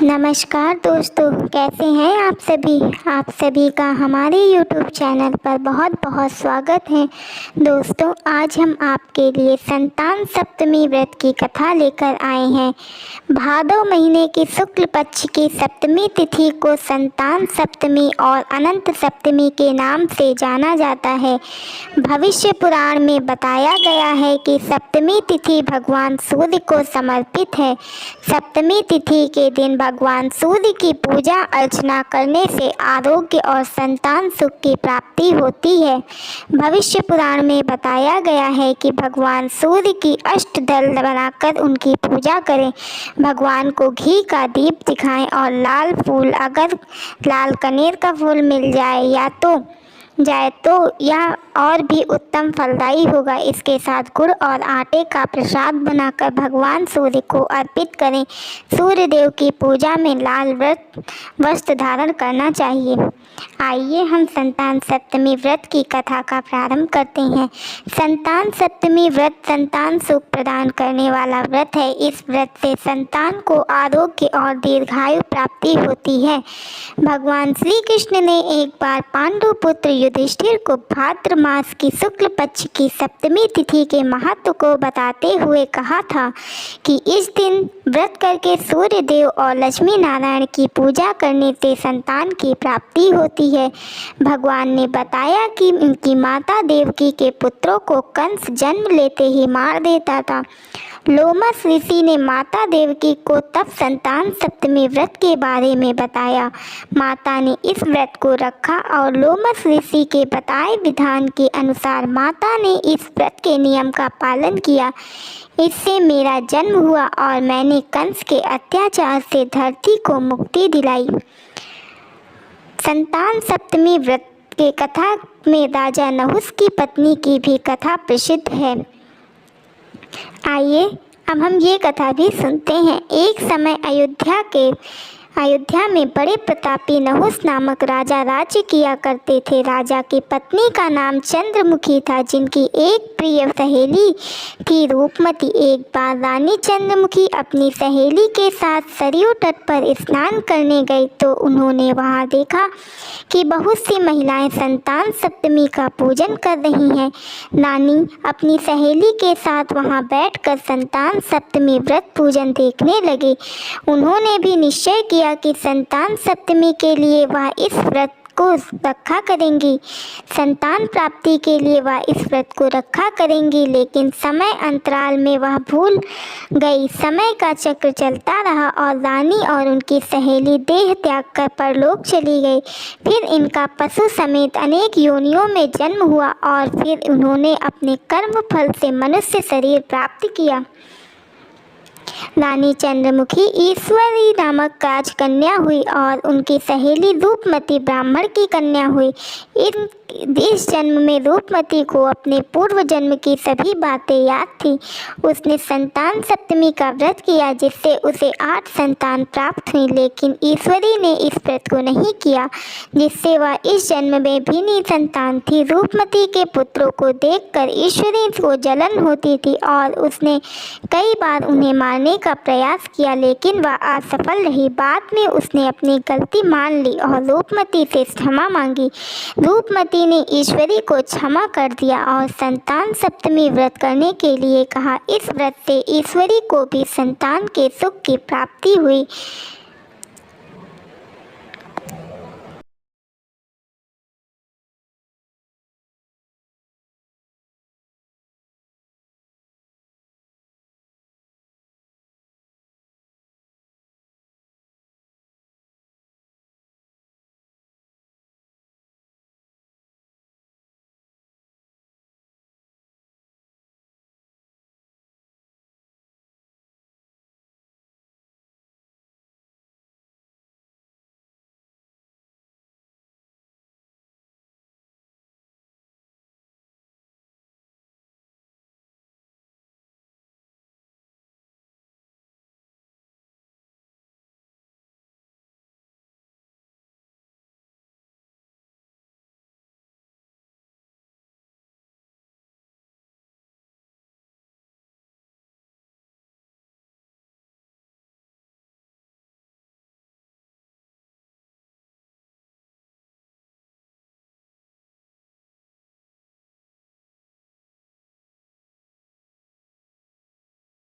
नमस्कार दोस्तों, कैसे हैं आप सभी का हमारे YouTube चैनल पर बहुत बहुत स्वागत है। दोस्तों, आज हम आपके लिए संतान सप्तमी व्रत की कथा लेकर आए हैं। भादव महीने की शुक्ल पक्ष की सप्तमी तिथि को संतान सप्तमी और अनंत सप्तमी के नाम से जाना जाता है। भविष्य पुराण में बताया गया है कि सप्तमी तिथि भगवान सूर्य को समर्पित है। सप्तमी तिथि के दिन भगवान सूर्य की पूजा अर्चना करने से आरोग्य और संतान सुख की प्राप्ति होती है। भविष्य पुराण में बताया गया है कि भगवान सूर्य की अष्टदल बनाकर उनकी पूजा करें, भगवान को घी का दीप दिखाएं और लाल फूल, अगर लाल कनेर का फूल मिल जाए तो यह और भी उत्तम फलदायी होगा। इसके साथ गुड़ और आटे का प्रसाद बनाकर भगवान सूर्य को अर्पित करें। सूर्य देव की पूजा में लाल वस्त्र धारण करना चाहिए। आइए हम संतान सप्तमी व्रत की कथा का प्रारंभ करते हैं। संतान सप्तमी व्रत संतान सुख प्रदान करने वाला व्रत है। इस व्रत से संतान को आरोग्य और दीर्घायु प्राप्ति होती है। भगवान श्री कृष्ण ने एक बार पांडु पुत्र युधिष्ठिर को भाद्र मास की शुक्ल पक्ष की सप्तमी तिथि के महत्व को बताते हुए कहा था कि इस दिन व्रत करके सूर्य देव और लक्ष्मी नारायण की पूजा करने से संतान की प्राप्ति होती है। भगवान ने बताया कि उनकी माता देवकी के पुत्रों को कंस जन्म लेते ही मार देता था। लोमस ऋषि ने माता देवकी को तब संतान सप्तमी व्रत के बारे में बताया। माता ने इस व्रत को रखा और लोमस ऋषि के बताए विधान के अनुसार माता ने इस व्रत के नियम का पालन किया। इससे मेरा जन्म हुआ और मैंने कंस के अत्याचार से धरती को मुक्ति दिलाई। संतान सप्तमी व्रत के कथा में राजा नहुस की पत्नी की भी कथा प्रसिद्ध है। आइए अब हम ये कथा भी सुनते हैं। एक समय अयोध्या में बड़े प्रतापी नहुस नामक राजा राज्य किया करते थे। राजा की पत्नी का नाम चंद्रमुखी था, जिनकी एक प्रिय सहेली थी रूपमती। एक बार रानी चंद्रमुखी अपनी सहेली के साथ सरयू तट पर स्नान करने गई तो उन्होंने वहां देखा कि बहुत सी महिलाएं संतान सप्तमी का पूजन कर रही हैं। रानी अपनी सहेली के साथ वहां बैठकर संतान सप्तमी व्रत पूजन देखने लगे। उन्होंने भी निश्चय किया कि संतान सप्तमी के लिए वह इस व्रत को रखा करेंगी। संतान प्राप्ति के लिए वह इस व्रत को रखा करेंगी, लेकिन समय अंतराल में वह भूल गई। समय का चक्र चलता रहा और रानी और उनकी सहेली देह त्याग कर परलोक चली गई। फिर इनका पशु समेत अनेक योनियों में जन्म हुआ और फिर उन्होंने अपने कर्म फल से मनुष्य शरीर प्राप्त किया। रानी चंद्रमुखी ईश्वरी नामक राजकन्या हुई और उनकी सहेली रूपमती ब्राह्मण की कन्या हुई। इस जन्म में रूपमती को अपने पूर्व जन्म की सभी बातें याद थी। उसने संतान सप्तमी का व्रत किया, जिससे उसे 8 संतान प्राप्त हुई, लेकिन ईश्वरी ने इस व्रत को नहीं किया, जिससे वह इस जन्म में भी निसंतान थी। रूपमती के पुत्रों को देखकर ईश्वरी को जलन होती थी और उसने कई बार उन्हें मारने का प्रयास किया, लेकिन वह असफल रही। बाद में उसने अपनी गलती मान ली और रूपमती से क्षमा मांगी। रूपमती ने ईश्वरी को क्षमा कर दिया और संतान सप्तमी व्रत करने के लिए कहा। इस व्रत से ईश्वरी को भी संतान के सुख की प्राप्ति हुई।